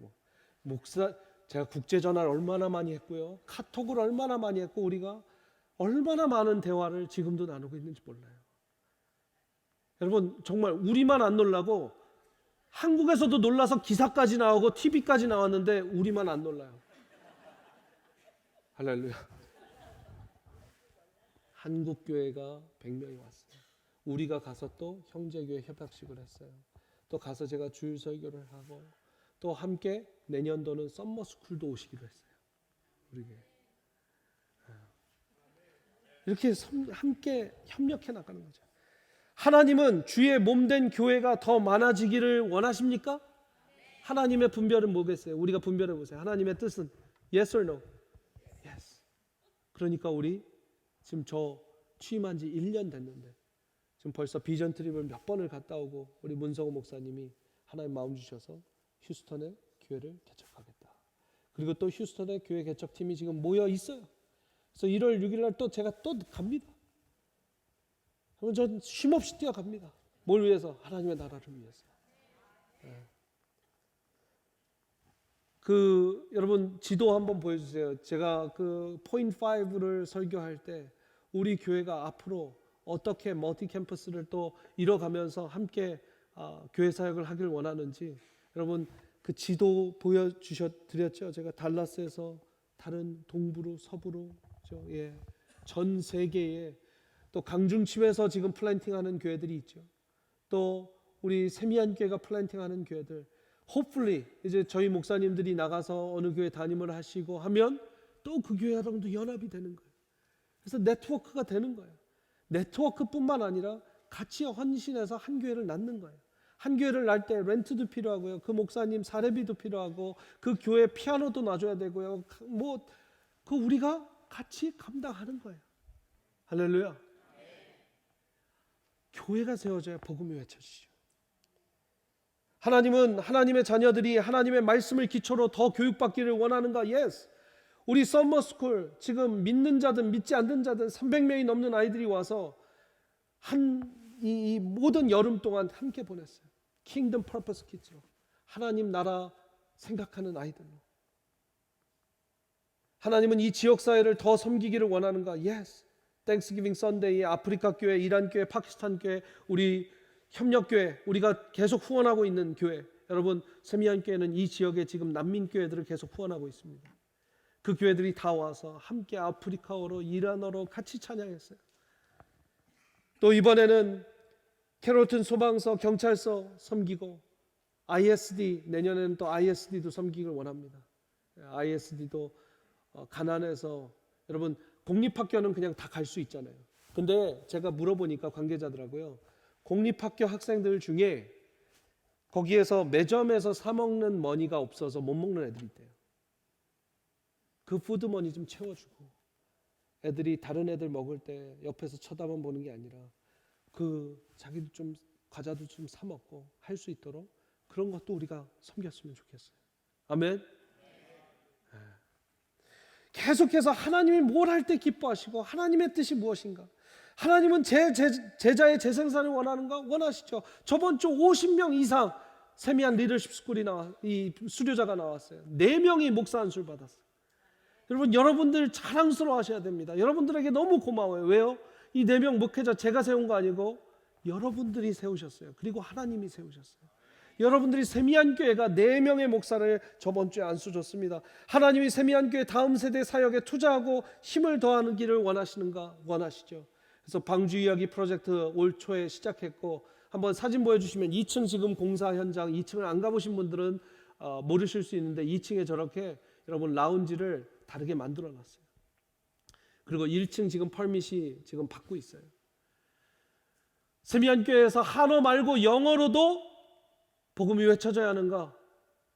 목사 제가 국제 전화를 얼마나 많이 했고요. 카톡을 얼마나 많이 했고 우리가 얼마나 많은 대화를 지금도 나누고 있는지 몰라요. 여러분 정말 우리만 안 놀라고 한국에서도 놀라서 기사까지 나오고 TV까지 나왔는데 우리만 안 놀라요. 할렐루야. 한국 교회가 100명이 왔어요. 우리가 가서 또 형제교회 협약식을 했어요. 또 가서 제가 주일 설교를 하고 또 함께 내년도는 썸머스쿨도 오시기로 했어요. 우리 교회. 이렇게 함께 협력해 나가는 거죠. 하나님은 주의 몸된 교회가 더 많아지기를 원하십니까? 하나님의 분별은 뭐겠어요? 우리가 분별해 보세요. 하나님의 뜻은 yes or no? Yes. 그러니까 우리 지금 저 취임한 지 1년 됐는데 지금 벌써 비전 트립을 몇 번을 갔다 오고 우리 문성호 목사님이 하나님 마음 주셔서 휴스턴에 교회를 개척하겠다. 그리고 또 휴스턴에 교회 개척팀이 지금 모여 있어요. 그래서 1월 6일 날 또 제가 또 갑니다. 그럼 전 쉼없이 뛰어갑니다. 뭘 위해서? 하나님의 나라를 위해서. 여러분 지도 한번 보여주세요. 제가 그 포인트 5를 설교할 때 우리 교회가 앞으로 어떻게 멀티 캠퍼스를 또 이뤄가면서 함께 교회 사역을 하길 원하는지 여러분 그 지도 보여드렸죠. 제가 달라스에서 다른 동부로 서부로 예, 전 세계에 또 강중치에서 지금 플랜팅하는 교회들이 있죠. 또 우리 세미한 교회가 플랜팅하는 교회들, hopefully 이제 저희 목사님들이 나가서 어느 교회 담임을 하시고 하면 또 그 교회랑도 연합이 되는 거예요. 그래서 네트워크가 되는 거예요. 네트워크뿐만 아니라 같이 헌신해서 한 교회를 낳는 거예요. 한 교회를 낳을 때 렌트도 필요하고요. 그 목사님 사례비도 필요하고 그 교회 피아노도 놔줘야 되고요. 그 우리가 같이 감당하는 거예요. 할렐루야. 교회가 세워져야 복음이 외쳐지죠. 하나님은 하나님의 자녀들이 하나님의 말씀을 기초로 더 교육받기를 원하는가? Yes. 우리 썸머스쿨 지금 믿는 자든 믿지 않는 자든 300명이 넘는 아이들이 와서 이 모든 여름 동안 함께 보냈어요. 킹덤 퍼포스 키즈로 하나님 나라 생각하는 아이들로. 하나님은 이 지역사회를 더 섬기기를 원하는가? Yes. 땡스기빙 선데이에 아프리카 교회, 이란 교회, 파키스탄 교회, 우리 협력교회, 우리가 계속 후원하고 있는 교회, 여러분 세미한 교회는 이 지역에 지금 난민 교회들을 계속 후원하고 있습니다. 그 교회들이 다 와서 함께 아프리카어로 이란어로 같이 찬양했어요. 또 이번에는 캐롤튼 소방서, 경찰서 섬기고 ISD, 내년에는 또 ISD도 섬기기를 원합니다. ISD도 가난해서 여러분 공립학교는 그냥 다 갈 수 있잖아요. 근데 제가 물어보니까 관계자들하고요, 공립학교 학생들 중에 거기에서 매점에서 사 먹는 머니가 없어서 못 먹는 애들이 있대요. 그 푸드머니 좀 채워주고 애들이 다른 애들 먹을 때 옆에서 쳐다만 보는 게 아니라 그 자기도 좀 과자도 좀 사 먹고 할 수 있도록 그런 것도 우리가 섬겼으면 좋겠어요. 아멘. 계속해서 하나님이 뭘 할 때 기뻐하시고 하나님의 뜻이 무엇인가? 하나님은 제자의 재생산을 원하는가? 원하시죠. 저번 주 50명 이상 세미한 리더십 스쿨이 이 수료자가 나왔어요. 4명이 목사 안수를 받았어요. 여러분, 여러분들 자랑스러워 하셔야 됩니다. 여러분들에게 너무 고마워요. 왜요? 이 4명 목회자 제가 세운 거 아니고 여러분들이 세우셨어요. 그리고 하나님이 세우셨어요. 여러분들이 세미한 교회가 4명의 목사를 저번 주에 안수 줬습니다. 하나님이 세미한 교회 다음 세대 사역에 투자하고 힘을 더하는 길을 원하시는가? 원하시죠. 그래서 방주 이야기 프로젝트 올 초에 시작했고, 한번 사진 보여주시면 2층 지금 공사 현장, 2층을 안 가보신 분들은 모르실 수 있는데 2층에 저렇게 여러분 라운지를 다르게 만들어 놨어요. 그리고 1층 지금 퍼밋이 지금 받고 있어요. 세미한 교회에서 한어 말고 영어로도 복음이 외쳐져야 하는가?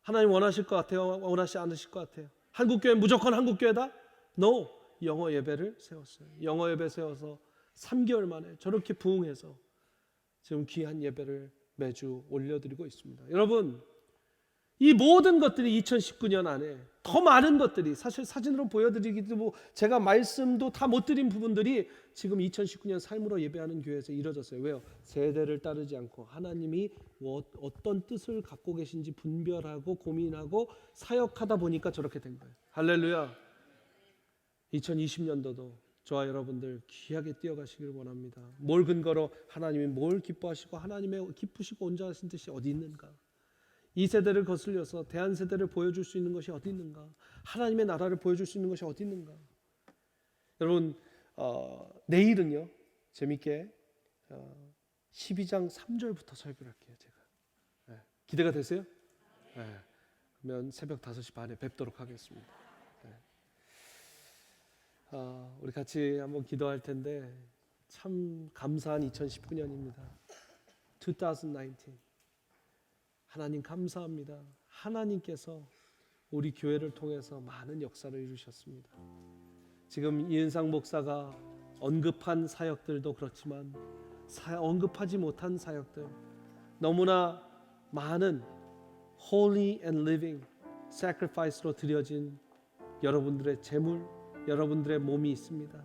하나님 원하실 것 같아요? 원하시 않으실 것 같아요? 한국교회 무조건 한국교회다? No. 영어 예배를 세웠어요. 영어 예배 세워서 3개월 만에 저렇게 부흥해서 지금 귀한 예배를 매주 올려드리고 있습니다. 여러분, 이 모든 것들이 2019년 안에 더 많은 것들이, 사실 사진으로 보여드리기도 제가 말씀도 다 못 드린 부분들이 지금 2019년 삶으로 예배하는 교회에서 이루어졌어요. 왜요? 세대를 따르지 않고 하나님이 어떤 뜻을 갖고 계신지 분별하고 고민하고 사역하다 보니까 저렇게 된 거예요. 할렐루야. 2020년도도 저와 여러분들 귀하게 뛰어가시기를 원합니다. 뭘 근거로 하나님이 뭘 기뻐하시고 하나님의 기쁘시고 온전하신 뜻이 어디 있는가? 이 세대를 거슬려서 대한 세대를 보여줄 수 있는 것이 어디 있는가? 하나님의 나라를 보여줄 수 있는 것이 어디 있는가? 여러분, 내일은요 재밌게 12장 3절부터 설교를 할게요. 제가 기대가 되세요? 그러면 새벽 5시 반에 뵙도록 하겠습니다. 우리 같이 한번 기도할 텐데 참 감사한 2019년입니다. 2019. 하나님 감사합니다. 하나님께서 우리 교회를 통해서 많은 역사를 이루셨습니다. 지금 이은상 목사가 언급한 사역들도 그렇지만 언급하지 못한 사역들, 너무나 많은 holy and living sacrifice로 드려진 여러분들의 재물, 여러분들의 몸이 있습니다.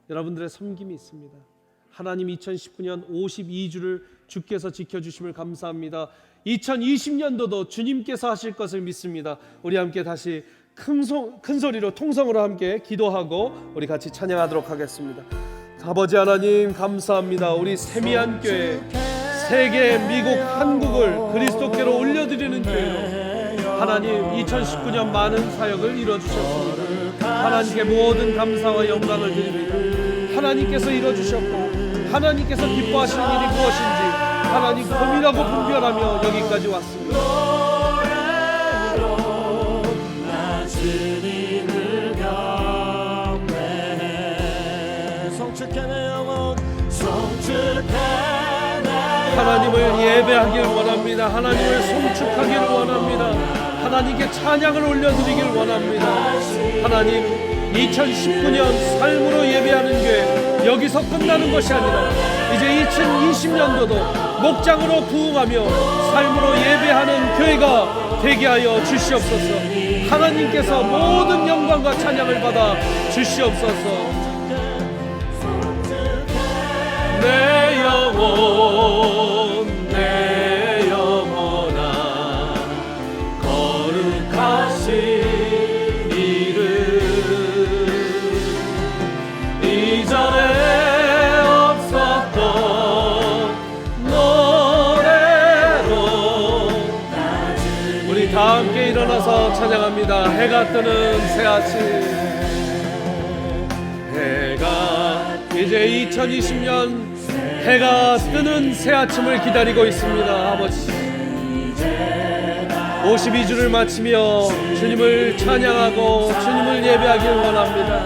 여러분들의 섬김이 있습니다. 하나님 2019년 52주를 주께서 지켜주심을 감사합니다. 2020년도도 주님께서 하실 것을 믿습니다. 우리 함께 다시 큰 소리로 통성으로 함께 기도하고 우리 같이 찬양하도록 하겠습니다. 아버지 하나님 감사합니다. 우리 세미한 교회, 세계, 미국, 한국을 그리스도께로 올려드리는 교회로 하나님 2019년 많은 사역을 이루어주셨습니다. 하나님께 모든 감사와 영광을 드립니다. 하나님께서 이뤄주셨고 하나님께서 기뻐하시는 일이 무엇인지 하나님 고민하고 분별하며 여기까지 왔습니다. 하나님을 예배하기를 원합니다. 하나님을 송축하기를 원합니다. 하나님께 찬양을 올려드리길 원합니다. 하나님, 2019년 삶으로 예배하는 교회 여기서 끝나는 것이 아니라 이제 2020년도도 목장으로 부흥하며 삶으로 예배하는 교회가 되게 하여 주시옵소서. 하나님께서 모든 영광과 찬양을 받아 주시옵소서. 내 영혼 내 영혼아 거룩하신 이름 이전에 없었던 노래로 우리 다 함께 일어나서 찬양합니다. 해가 뜨는 새아침 해가 이제 2020년 해가 뜨는 새아침을 기다리고 있습니다. 아버지 52주를 마치며 주님을 찬양하고 주님을 예배하길 원합니다.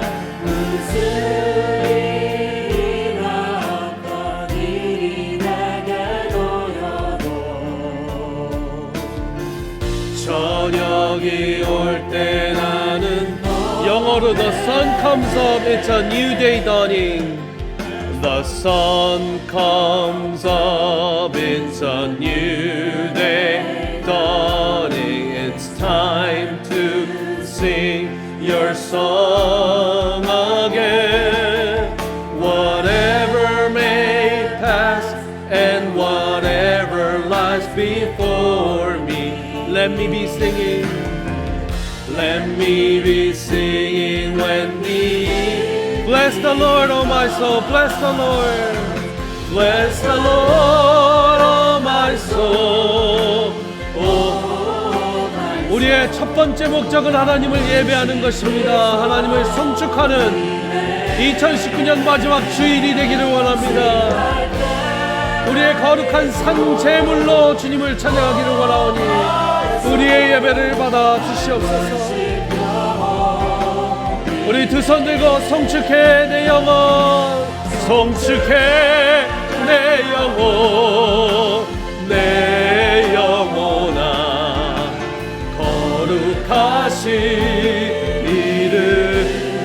저녁이 올 때 나는 영어로 The sun comes up, it's a new day dawning. The sun comes up, it's a new day dawning. It's time to sing your song again. Whatever may pass and whatever lies before me, let me be singing. Let me be singing when we bless the Lord, oh my soul, bless the Lord. Bless the Lord, oh my soul. 우리의 첫 번째 목적은 하나님을 예배하는 것입니다. 하나님을 송축하는 2019년 마지막 주일이 되기를 원합니다. 우리의 거룩한 산 제물로 주님을 찬양하기를 원하오니 우리의 예배를 받아 주시옵소서. 우리 두 손 들고 송축해 내 영혼 송축해 내 영혼 내 영혼아 거룩하신 이름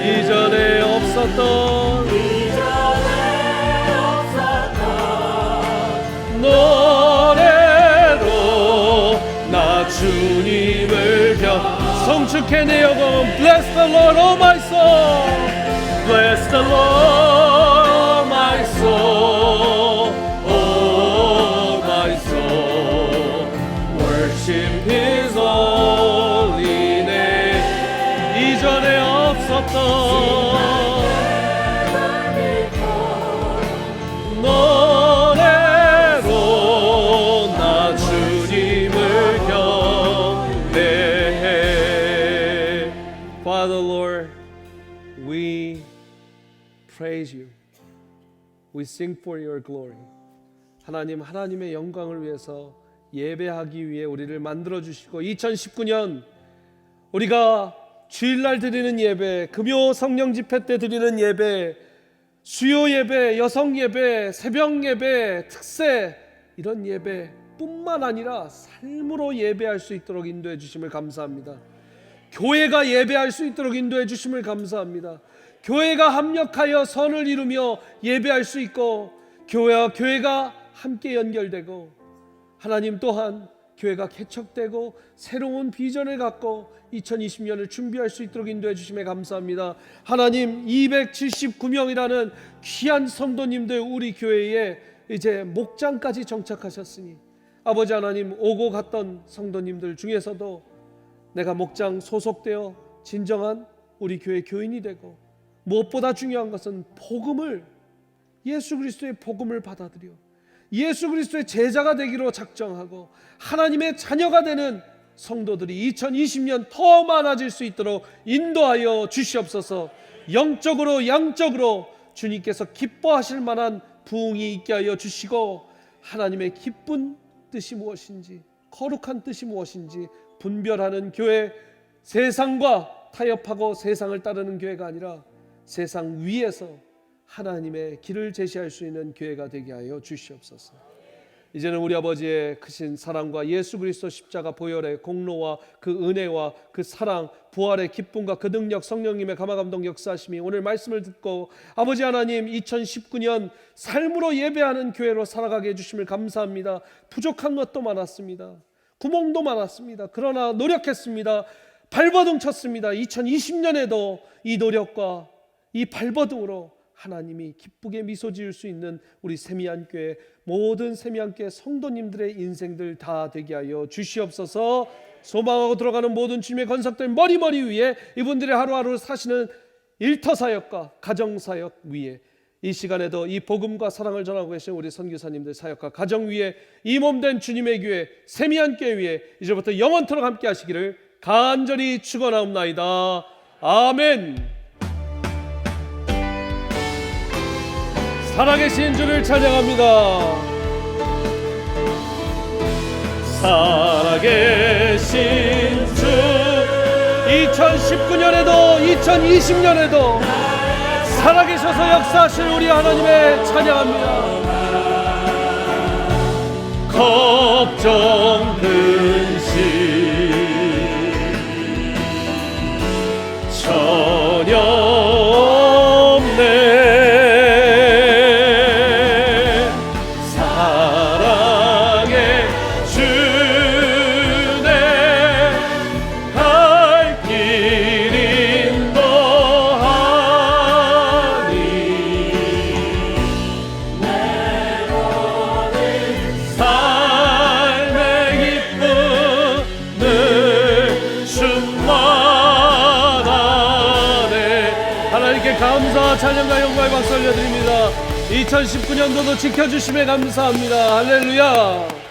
이전에 없었던 노래로 나 주님을 송축해 내 영혼 Bless the Lord, oh my soul. Bless the Lord, oh my soul. Oh my soul. Worship His holy name. 이전에 없었던 노래로 나 주님을 경배해. Father Lord, we praise you. We sing for your glory. 하나님, 하나님의 영광을 위해서 예배하기 위해 우리를 만들어 주시고 2019년 우리가 주일날 드리는 예배, 금요 성령 집회 때 드리는 예배, 수요 예배, 여성 예배, 새벽 예배, 특세 이런 예배뿐만 아니라 삶으로 예배할 수 있도록 인도해 주심을 감사합니다. 교회가 예배할 수 있도록 인도해 주심을 감사합니다. 교회가 합력하여 선을 이루며 예배할 수 있고 교회와 교회가 함께 연결되고 하나님 또한 교회가 개척되고 새로운 비전을 갖고 2020년을 준비할 수 있도록 인도해 주심에 감사합니다. 하나님 279명이라는 귀한 성도님들 우리 교회에 이제 목장까지 정착하셨으니 아버지 하나님 오고 갔던 성도님들 중에서도 내가 목장 소속되어 진정한 우리 교회 교인이 되고 무엇보다 중요한 것은 복음을 예수 그리스도의 복음을 받아들여 예수 그리스도의 제자가 되기로 작정하고 하나님의 자녀가 되는 성도들이 2020년 더 많아질 수 있도록 인도하여 주시옵소서. 영적으로 양적으로 주님께서 기뻐하실 만한 부흥이 있게 하여 주시고, 하나님의 기쁜 뜻이 무엇인지, 거룩한 뜻이 무엇인지 분별하는 교회, 세상과 타협하고 세상을 따르는 교회가 아니라 세상 위에서 하나님의 길을 제시할 수 있는 교회가 되게 하여 주시옵소서. 이제는 우리 아버지의 크신 사랑과 예수 그리스도 십자가 보혈의 공로와 그 은혜와 그 사랑, 부활의 기쁨과 그 능력, 성령님의 감화감동 역사하심이 오늘 말씀을 듣고 아버지 하나님 2019년 삶으로 예배하는 교회로 살아가게 해주심을 감사합니다. 부족한 것도 많았습니다. 구멍도 많았습니다. 그러나 노력했습니다. 발버둥 쳤습니다. 2020년에도 이 노력과 이 발버둥으로 하나님이 기쁘게 미소 지을 수 있는 우리 세미안교회, 모든 세미안교회 성도님들의 인생들 다 되게 하여 주시옵소서. 소망하고 들어가는 모든 주님의 건석들 머리 위에 이분들의 하루하루 사시는 일터사역과 가정사역 위에, 이 시간에도 이 복음과 사랑을 전하고 계신 우리 선교사님들 사역과 가정 위에, 이 몸된 주님의 교회 세미안교회 위에 이제부터 영원토록 함께 하시기를 간절히 축원하옵나이다. 아멘. 살아계신 주를 찬양합니다. 살아계신 주, 2019년에도 2020년에도 살아계셔서 역사하실 우리 하나님의 찬양합니다. 걱정 근심 전혀 없네. 감사, 찬양과 영광의 박수 올려드립니다. 2019년도도 지켜주심에 감사합니다. 할렐루야.